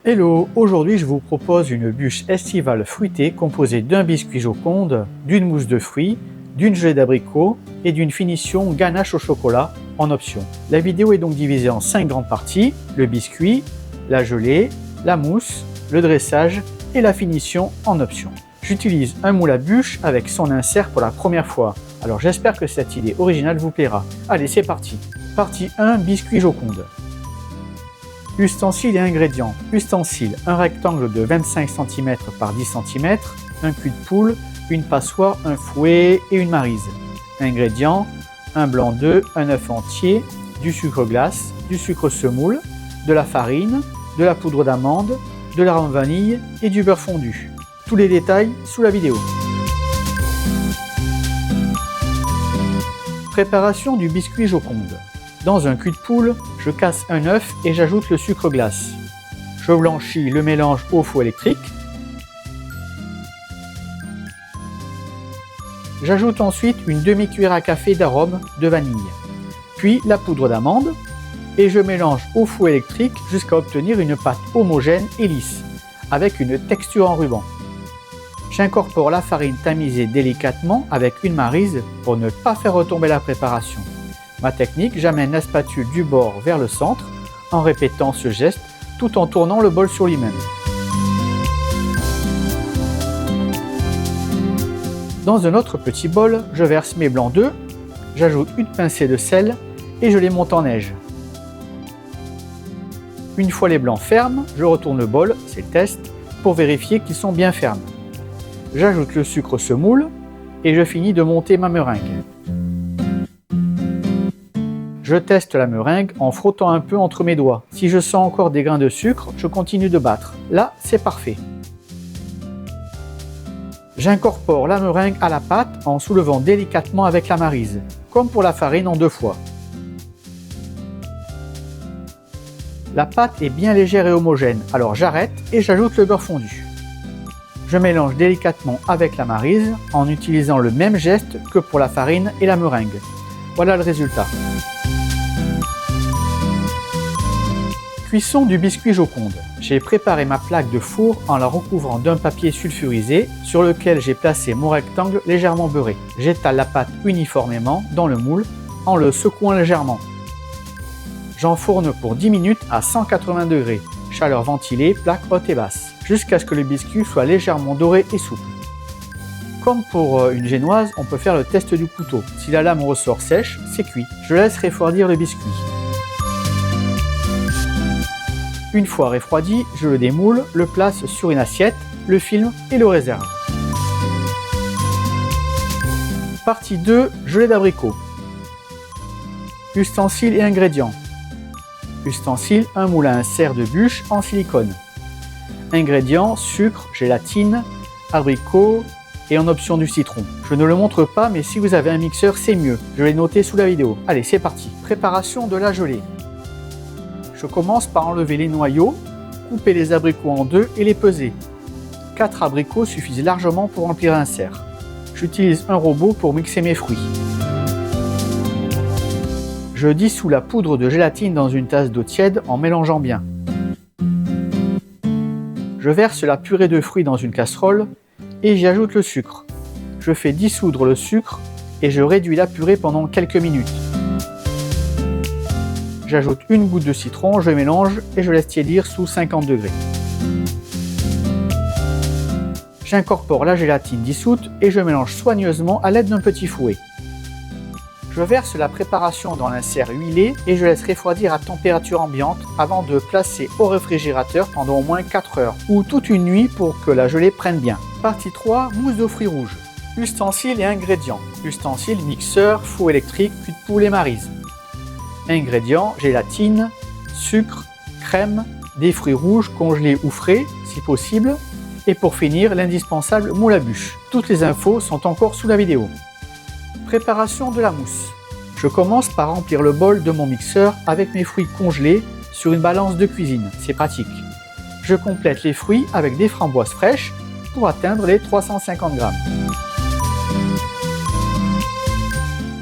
Hello, aujourd'hui je vous propose une bûche estivale fruitée composée d'un biscuit Joconde, d'une mousse de fruits, d'une gelée d'abricot et d'une finition ganache au chocolat en option. La vidéo est donc divisée en 5 grandes parties, le biscuit, la gelée, la mousse, le dressage et la finition en option. J'utilise un moule à bûche avec son insert pour la première fois, alors j'espère que cette idée originale vous plaira. Allez, c'est parti. Partie 1, biscuit Joconde. Ustensiles et ingrédients. Ustensiles, un rectangle de 25 cm par 10 cm, un cul de poule, une passoire, un fouet et une maryse. Ingrédients, un blanc d'œuf, un œuf entier, du sucre glace, du sucre semoule, de la farine, de la poudre d'amande, de l'arôme vanille et du beurre fondu. Tous les détails sous la vidéo. Préparation du biscuit Joconde. Dans un cul de poule, je casse un œuf et j'ajoute le sucre glace. Je blanchis le mélange au four électrique. J'ajoute ensuite une demi-cuillère à café d'arôme de vanille, puis la poudre d'amande et je mélange au four électrique jusqu'à obtenir une pâte homogène et lisse, avec une texture en ruban. J'incorpore la farine tamisée délicatement avec une maryse pour ne pas faire retomber la préparation. Ma technique, j'amène la spatule du bord vers le centre en répétant ce geste tout en tournant le bol sur lui-même. Dans un autre petit bol, je verse mes blancs d'œufs, j'ajoute une pincée de sel et je les monte en neige. Une fois les blancs fermes, je retourne le bol, c'est le test, pour vérifier qu'ils sont bien fermes. J'ajoute le sucre semoule et je finis de monter ma meringue. Je teste la meringue en frottant un peu entre mes doigts. Si je sens encore des grains de sucre, je continue de battre. Là, c'est parfait. J'incorpore la meringue à la pâte en soulevant délicatement avec la maryse, comme pour la farine en 2 fois. La pâte est bien légère et homogène, alors j'arrête et j'ajoute le beurre fondu. Je mélange délicatement avec la maryse en utilisant le même geste que pour la farine et la meringue. Voilà le résultat. Cuisson du biscuit Joconde. J'ai préparé ma plaque de four en la recouvrant d'un papier sulfurisé sur lequel j'ai placé mon rectangle légèrement beurré. J'étale la pâte uniformément dans le moule en le secouant légèrement. J'enfourne pour 10 minutes à 180 degrés, chaleur ventilée, plaque haute et basse, jusqu'à ce que le biscuit soit légèrement doré et souple. Comme pour une génoise, on peut faire le test du couteau. Si la lame ressort sèche, c'est cuit. Je laisse refroidir le biscuit. Une fois refroidi, je le démoule, le place sur une assiette, le filme et le réserve. Partie 2, gelée d'abricot. Ustensiles et ingrédients. Ustensiles, un moule à insert de bûche en silicone. Ingrédients, sucre, gélatine, abricot et en option du citron. Je ne le montre pas, mais si vous avez un mixeur, c'est mieux. Je l'ai noté sous la vidéo. Allez, c'est parti. Préparation de la gelée. Je commence par enlever les noyaux, couper les abricots en 2 et les peser. 4 abricots suffisent largement pour remplir un insert. J'utilise un robot pour mixer mes fruits. Je dissous la poudre de gélatine dans une tasse d'eau tiède en mélangeant bien. Je verse la purée de fruits dans une casserole et j'y ajoute le sucre. Je fais dissoudre le sucre et je réduis la purée pendant quelques minutes. J'ajoute une goutte de citron, je mélange et je laisse tiédir sous 50 degrés. J'incorpore la gélatine dissoute et je mélange soigneusement à l'aide d'un petit fouet. Je verse la préparation dans l'insert huilé et je laisse refroidir à température ambiante avant de placer au réfrigérateur pendant au moins 4 heures ou toute une nuit pour que la gelée prenne bien. Partie 3, mousse de fruits rouges. Ustensiles et ingrédients. Ustensiles, mixeur, four électrique, cul de poule et maryse. Ingrédients, gélatine, sucre, crème, des fruits rouges congelés ou frais si possible et pour finir l'indispensable moule à bûche. Toutes les infos sont encore sous la vidéo. Préparation de la mousse. Je commence par remplir le bol de mon mixeur avec mes fruits congelés sur une balance de cuisine, c'est pratique. Je complète les fruits avec des framboises fraîches pour atteindre les 350 g.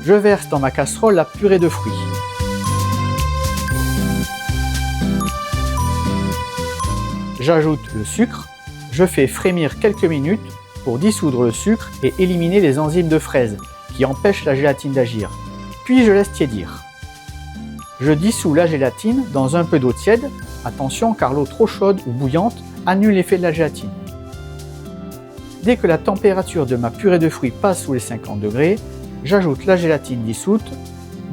Je verse dans ma casserole la purée de fruits. J'ajoute le sucre, je fais frémir quelques minutes pour dissoudre le sucre et éliminer les enzymes de fraise qui empêchent la gélatine d'agir. Puis je laisse tiédir. Je dissous la gélatine dans un peu d'eau tiède. Attention car l'eau trop chaude ou bouillante annule l'effet de la gélatine. Dès que la température de ma purée de fruits passe sous les 50 degrés, j'ajoute la gélatine dissoute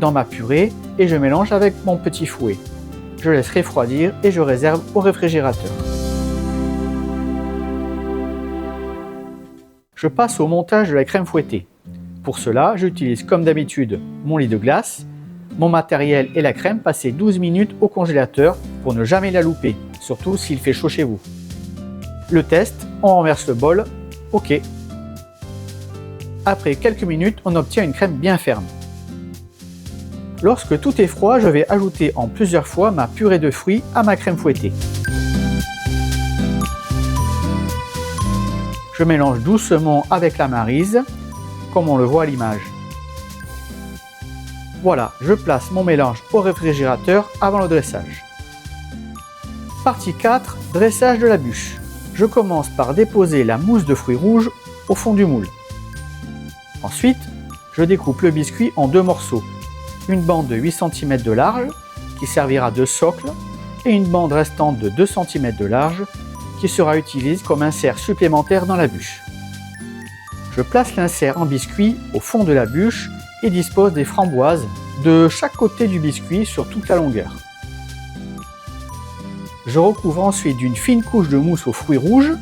dans ma purée et je mélange avec mon petit fouet. Je laisse refroidir et je réserve au réfrigérateur. Je passe au montage de la crème fouettée. Pour cela, j'utilise comme d'habitude mon lit de glace, mon matériel et la crème passés 12 minutes au congélateur pour ne jamais la louper, surtout s'il fait chaud chez vous. Le test, on renverse le bol, ok. Après quelques minutes, on obtient une crème bien ferme. Lorsque tout est froid, je vais ajouter en plusieurs fois ma purée de fruits à ma crème fouettée. Je mélange doucement avec la maryse, comme on le voit à l'image. Voilà, je place mon mélange au réfrigérateur avant le dressage. Partie 4, dressage de la bûche. Je commence par déposer la mousse de fruits rouges au fond du moule. Ensuite, je découpe le biscuit en deux morceaux. Une bande de 8 cm de large qui servira de socle et une bande restante de 2 cm de large qui sera utilisée comme insert supplémentaire dans la bûche. Je place l'insert en biscuit au fond de la bûche et dispose des framboises de chaque côté du biscuit sur toute la longueur. Je recouvre ensuite d'une fine couche de mousse aux fruits rouges,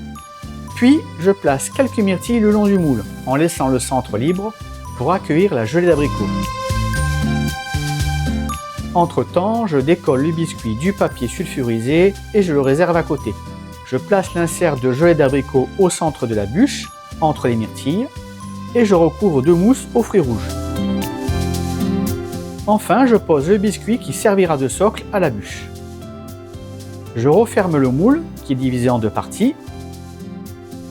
puis je place quelques myrtilles le long du moule en laissant le centre libre pour accueillir la gelée d'abricot. Entre-temps, je décolle le biscuit du papier sulfurisé et je le réserve à côté. Je place l'insert de gelée d'abricot au centre de la bûche, entre les myrtilles, et je recouvre de mousse aux fruits rouges. Enfin, je pose le biscuit qui servira de socle à la bûche. Je referme le moule qui est divisé en deux parties.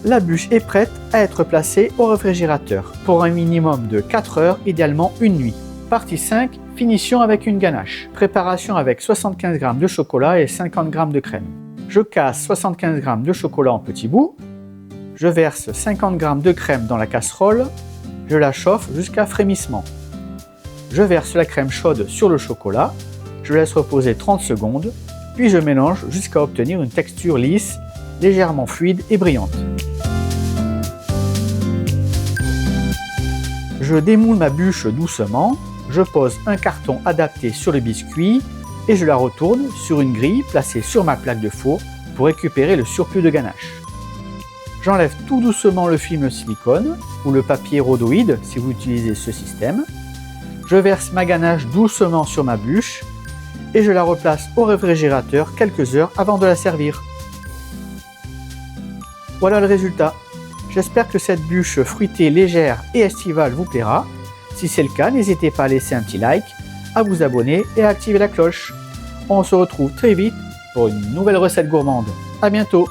La bûche est prête à être placée au réfrigérateur pour un minimum de 4 heures, idéalement une nuit. Partie 5, finition avec une ganache. Préparation avec 75 g de chocolat et 50 g de crème. Je casse 75 g de chocolat en petits bouts. Je verse 50 g de crème dans la casserole. Je la chauffe jusqu'à frémissement. Je verse la crème chaude sur le chocolat. Je laisse reposer 30 secondes. Puis je mélange jusqu'à obtenir une texture lisse, légèrement fluide et brillante. Je démoule ma bûche doucement. Je pose un carton adapté sur le biscuit et je la retourne sur une grille placée sur ma plaque de four pour récupérer le surplus de ganache. J'enlève tout doucement le film silicone ou le papier rhodoïde si vous utilisez ce système. Je verse ma ganache doucement sur ma bûche et je la replace au réfrigérateur quelques heures avant de la servir. Voilà le résultat. J'espère que cette bûche fruitée légère et estivale vous plaira. Si c'est le cas, n'hésitez pas à laisser un petit like, à vous abonner et à activer la cloche. On se retrouve très vite pour une nouvelle recette gourmande. À bientôt!